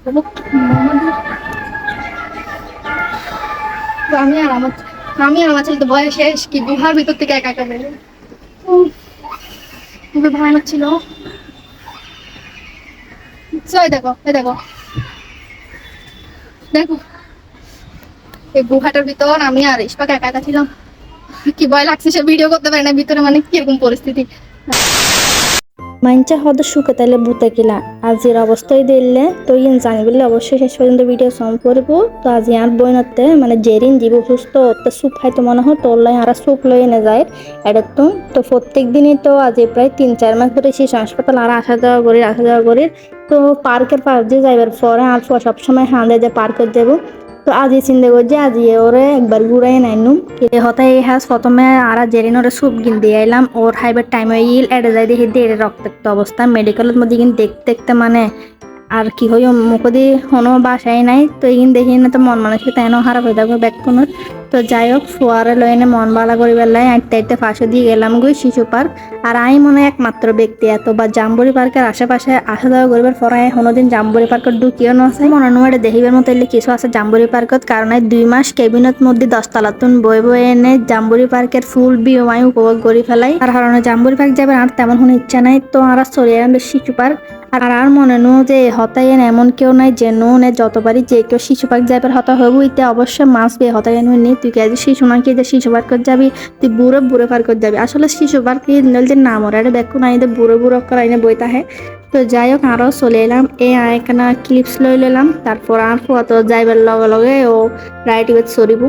তো আমি আর আমার ছেলে তো ভয় শেষ, কি গুহার ভিতর থেকে একা একা বেরো। উফ, খুবই ভয়ানক ছিল। এই দেখো, এই দেখো, দেখো, এই গুহাটার ভিতর আমি আর ইস্পাক একা একা ছিলাম। কি ভয় লাগছে, সে ভিডিও করতে পারে না ভিতরে, মানে কিরকম পরিস্থিতি। মাইনচা হদ সুখে তাইলে ভূতে কিলা আজির অবস্থায় দিলে তো ইন জানি বললে অবশ্যই শেষ পর্যন্ত ভিডিও সম করব। তো আজ আর বইনতে মানে জেরিন জীব সুস্থ তো সুপ খাইতো মনে হয় তোর লাই আর সুপ লই এনে যায় এটা তো প্রত্যেক দিনই তো আজ প্রায় 3-4 মাস ধরে শিশু হাসপাতাল আর আসা যাওয়া করি তো পার্কের পাশ দিয়ে যাইবার পরে আর সবসময় হাঁদে যে পার্কের যাবো। তো আজি চিন্তা করছি আজি ওরে একবার ঘুরাই নাইনুম কে হতে এই হাস প্রথমে আর জেরিন ওরে সুপ গিন দিয়ে আইলাম ওর হাইবার টাইম ইল এড়ে যাই দেখি দিয়ে রক্তাক্ত অবস্থা মেডিকেলের মধ্যে কিন্তু দেখতে দেখতে মানে আর কি হই মুখ দিয়ে কোনো বাসাই নাই তো এইদিন দেখি না তো মন মানসিকতা এনে খারাপ হয়ে থাকবে ব্যাগখনত। তো যাই হোক ফুয়ারে লই এনে মন বালা করি বেলায় আইতে আইতে ফাঁসে দিয়ে গেলাম গই শিশু পার্ক। আর আমি মনে হয় একমাত্র ব্যক্তি এত বা জাম্বুরি পার্কের আশেপাশে আসা যাওয়া করিবার পরে কোনোদিন জাম্বুরি পার্কের ঢুকিও না আছে মনে নয় দেখিবার মতো এলে কিছু আছে জাম্বুরি পার্কত কারণ 2 মাস কেবিনত মধ্যে 10 তলাতুন বই বই এনে জাম্বুরি পার্কের ফুল ভিউ আমি উপভোগ করি ফেলাই আর কারণে জাম্বুরি পার্ক যাবার আর তেমন কোনো ইচ্ছা নাই তো আর চলে এলাম শিশু পার্ক। আর মনে নো যে হতাইন এমন কেউ নাই যে নে যতবারই যে কেউ শিশু পার্ক যাবার হতা হবো ইতে অবশ্যই মাছ বে হতাইন নি তুই কে শিশু নাকি যে শিশু পার্কত যাবি তুই বুড়ো বুড়ো পার্কত যাবি আসলে শিশু পার্ক যে নাম ওরা দেখো না এদের বুড়ো বুড়ো করাইনে বইতা হে। তো যাই হোক আরও চলে এলাম এই আয়খানা ক্লিপস লই লইলাম তারপর আর ফুয়া তো যাইবার লগে লগে ও রাইট ইবেত সরিব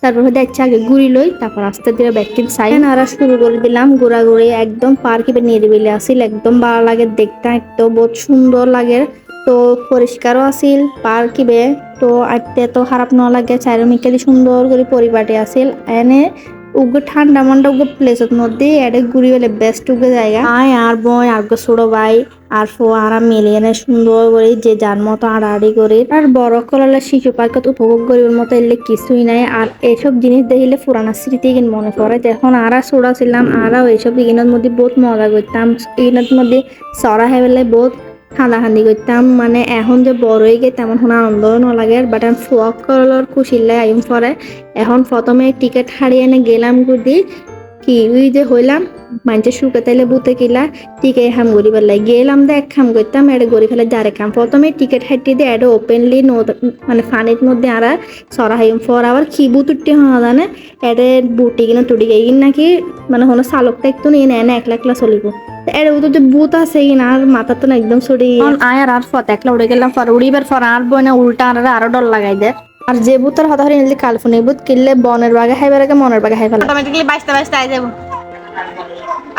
তারপর দেখছি আগে ঘুরি লই তারপর আস্তে ধীরে ব্যাকিং সাইন আর শুরু করে দিলাম ঘোরাঘুরি একদম পার্ক ইবে নিরিবিলি আসিল একদম ভালো লাগে দেখতে একদম বহুত সুন্দর লাগে। তো পরিষ্কারও আসিল পার্ক ইবে তো আইতে তো খারাপ ন লাগে চারিমিকে সুন্দর করে পরিপাটি আসিল এনে উগে ঠান্ডা মান্ডা উগে প্লেসের মধ্যে এডে ঘুরি হলে বেস্ট উগে জায়গা আয় আর বয় আর ছোট ভাই আর ফোয়ারা মিলিয়ে সুন্দর করে যে যার মতো আড়াআড়ি করে আর বড় কলালে শিশু পার্কত উপভোগ করিবার মতো এলে কিছুই নাই আর এইসব জিনিস দেখিলে পুরানা স্মৃতি কিন মনে পড়ে যখন আরা ছোড়া ছিলাম আরাও এইসব ইগিনের মধ্যে বহুত মজা করতাম ইগিনের মধ্যে চড়া হেবেলে বহুত হানাহানি করতাম মানে এখন যে বড় হয়ে গে তেমন কোনো আনন্দ নালাগে বাট আমি ফোয়াক করলার খুশিলে আইম পরে এখন প্রথমে টিকিট হারিয়ে এনে গেলাম গুদি কি ওই যে হইলাম মানুষের সুখে তাইলে বুতে কিলা টিকিট হাম গড়ি পেলাই গেলাম দে এক খাম করতাম এটা গড়ি ফেলে যারে খাম প্রথমে টিকিট হাইটি দিয়ে এটা ওপেনলি মানে ফানির মধ্যে আর সরা হাইম ফর আবার কি বুতুটি হওয়া জানে এটা বুটি কিনা টুটি গিয়ে নাকি মানে কোনো চালক থাকতো নিয়ে এনে একলা একলা চলিব এর উদর যে বুত আছে কিনা আর মাথা তো একদম ছড়ি আয়ার আর ফত একলা উড়ে গেলাম পর উড়িবার পর আর বইনা উল্টা আর আরো ডর লাগাই দেয় আর যে বুতর হতা হরি নিলে কালফুনি বুত কিনলে বনের বাগে খাইবার আগে মনের বাগে খাই ফেলা অটোমেটিকলি বাইসতে বাইসতে আই যাব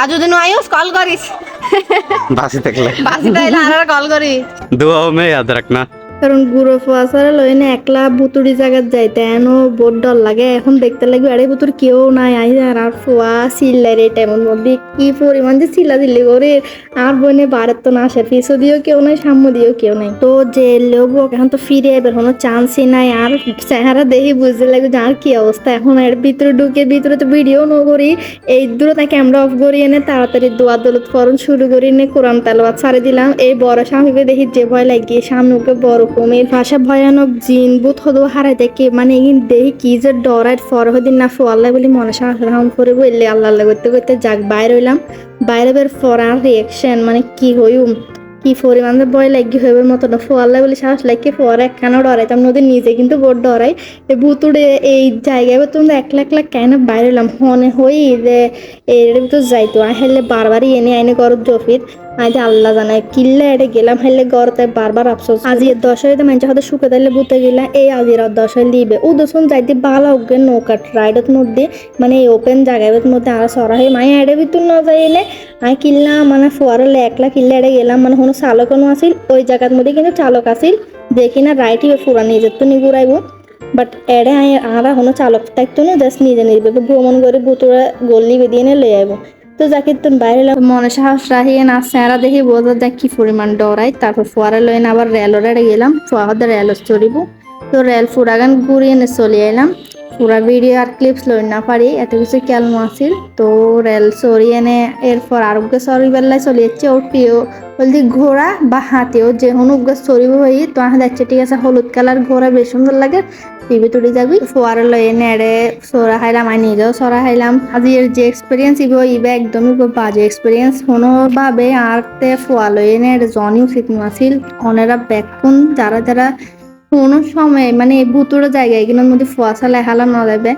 আর যদি আইস কল করিস बासी तकले বাসি তাইলে আর কল করি दुआओं में याद रखना। কারণ গুঁড়ো ফোয়াশারে লই না একলা বুতুড়ি জায়গাত যাইতে এনো বহুত ডর লাগে এখন দেখতে লাগবে আরে বুতুর কেউ নাই আই আর ফোয়া চিল্লাই রে টাইমের মধ্যে কি পরিমাণ যে চিল্লা চিল্লি করে আর বনে বাড়ির তো না আসে পিছু দিয়েও কেউ নাই সামনে দিয়েও কেউ নাই তো যে লোক এখন তো ফিরে এবার কোনো চান্সই নাই আর চেহারা দেখি বুঝতে লাগবে যে আর কি অবস্থা এখন এর ভিতরে ঢুকে ভিতরে তো ভিডিও ন করি এই দূরে তাকে ক্যামেরা অফ করি এনে তাড়াতাড়ি দোয়া দৌলত ফরন শুরু করি এনে কোরআন তেলাওয়াত ছাড়ে দিলাম এই বড় স্বামীকে দেখি যে ভয় লাগিয়ে সামনে ওকে বড় কমের ভাষা ভয়ানক জিন বুত হদো হারাই দেখে মানে এই দেখি কি যে ডরাই ফরহদিন না ফোয়াল্লা বলি মনে সাহম করে বললে আল্লাহ আল্লাহ করতে করতে যাক বাইরে হইলাম বাইরে বের ফরার রিয়েকশন মানে কি হইম কি পরিমাণ ভয় লাগি হইবার মতো না ফোয়াল্লা বলে সাহস লাগে ফোয়ারা একখানা ডরাইতাম নদী নিজে কিন্তু বোট ডরাই এই বুতুড়ে এই জায়গায় তোমরা একলা একলা কেন বাইরে হইলাম হনে হই যে এর ভিতর যাইতো হেলে বারবারই এনে আইনে গরত জফির আজ আল্লাহ জানে কিল্লে এটা গেলাম হেলে গরতে বারবার আফসোস আজি 10 মানুষ হয়তো শুকে দিলে বুতে গেলা এই আজির 10 দিবে ও দোষণ যাইতে বালা উগে নৌকা রাইডের মধ্যে মানে এই ওপেন জায়গার মধ্যে আর সরা হয়ে মাই এড়ে ভিতর না যাইলে আমি কিনলাম মানে ফোয়ারলে একলা কিনলে এড়ে গেলাম মানে কোনো চালকও আসিল ওই জায়গার মধ্যে কিন্তু চালক আসিল দেখি না রাইট ফুরা নিজের তো নিগুড়াইব বাট এড়ে আর কোনো চালক থাকতো না জাস্ট নিজে নিজে ভ্রমণ করে বুতুরা গল্লি বেদিয়ে নিয়ে লয়ে আইব তো যাকে তুমি বাইরে মনে সাহস রাহিয়ে না স্যারা দেখি বোঝা যাক কি পরিমাণ ডরাই তারপর ফোয়ারা লইন আবার রেলরে গেলাম ফোয়াদের রেল চড়িব তো রেল ফুরাগান ঘুরিয়ে এনে চলে এলাম। পুরা ভিডিও আর ক্লিপস লই না পারি, এত কিছু খেয়াল আসিল। তো রেল সরিয়ে এনে এরপর আরোগ্য সরি বেলায় চলে যাচ্ছে ওর প্রিয় বলতে ঘোড়া বা হাতিও যে হনুগ্য সরিব হই। তো আমি যাচ্ছে ঠিক আছে, হলুদ কালার ঘোড়া বেশ সুন্দর লাগে, টিভি তুলি যাবি ফোয়ারে লই এনে এড়ে সরা খাইলাম, আমি নিজেও সরা খাইলাম। আজ এর যে এক্সপিরিয়েন্স ইবে একদমই বাজে এক্সপিরিয়েন্স কোনোভাবে আর তে ফোয়া লই এনে এটা জনি উচিত আসিল। অনেরা ব্যাকুন যারা যারা কোনো সময় মানে ভুতুড়ো জায়গায় এগুলোর মধ্যে ফোয়াশা লেখালা না যাবে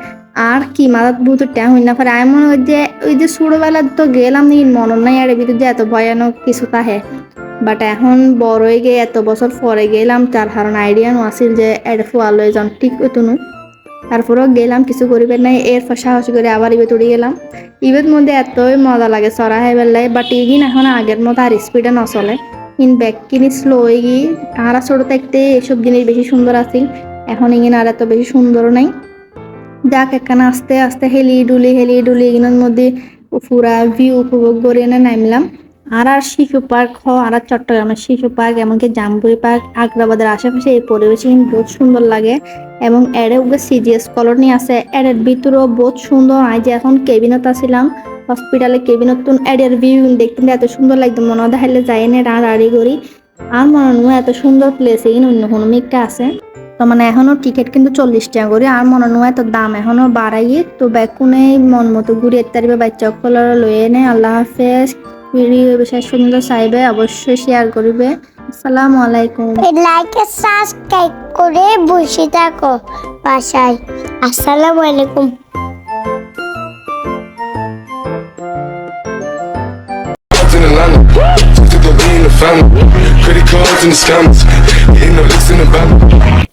আর কি মাথার ভুতুর ট্যাং হই না পারে। আমি মনে হয় যে ওই যে ছোটবেলার তো গেলাম নি মনে নাই আর ভিতর যে এত ভয়ানক কিছু তাহে, বাট এখন বড় হয়ে গিয়ে এত বছর পরে গেলাম তার কারণ আইডিয়া আসিল যে এটা ফোয়া লই যান ঠিক হতো না। তারপরেও গেলাম কিছু করিবেন নাই, এরপর সাহস করে আবার ইবে তুড়ি গেলাম। ইবের মধ্যে এতই মজা লাগে চড়া হাই বেলায়, বাট ইগিন এখন আগের মতো আর স্পিডে নচলে। ইন ব্যাগ কিনি স্লো হয়ে গিয়ে আর ছোট থাকতে এসব জিনিস বেশি সুন্দর আছিল, এখন ইগিন আর এত বেশি সুন্দর নাই। যাক একখানা আস্তে আস্তে হেলি ডুলি এগুলোর মধ্যে পুরা ভিউ উপভোগ করে এনে নামলাম। আর শিশু পার্ক আর চট্টগ্রামের শিশু পার্ক এমনকি জাম্বুরি পার্ক আগ্রাবাদের আশেপাশে এই পরিবেশ বহুত সুন্দর লাগে। এবং এর সিজিএস কলোনি আছে, এর ভিতরেও বহুত সুন্দর। আজ যে এখন কেবিনত আসছিলাম হসপিটালে, কেবিনত এর ভিউ দেখতে এত সুন্দর লাগতো, মনে দেখাইলে যাই না রাড়ি করি। আর মনে নয় এত সুন্দর প্লেস এগিয়ে অন্য কোনো মিকটা আছে। তো মানে এখনো টিকিট কিন্তু 40 টাকা করে, আর মনে নয় তো দাম এখনো বাড়াইয়ে। তো ব্যাকুনে মন মতো ঘুরিয়ে তারিবে বাচ্চা কলার লয়ে নে। আল্লাহ হাফেজ। ভিডিও বিশেষ সুন্দর চাইবে অবশ্যই শেয়ার করবে। আসসালামু আলাইকুম। লাইক সাবস্ক্রাইব করে বসে থাকো বাসায়। আসসালামু আলাইকুম। In Atlanta, took the lean, the family, credit cards and the scammers, hitting the licks in the van.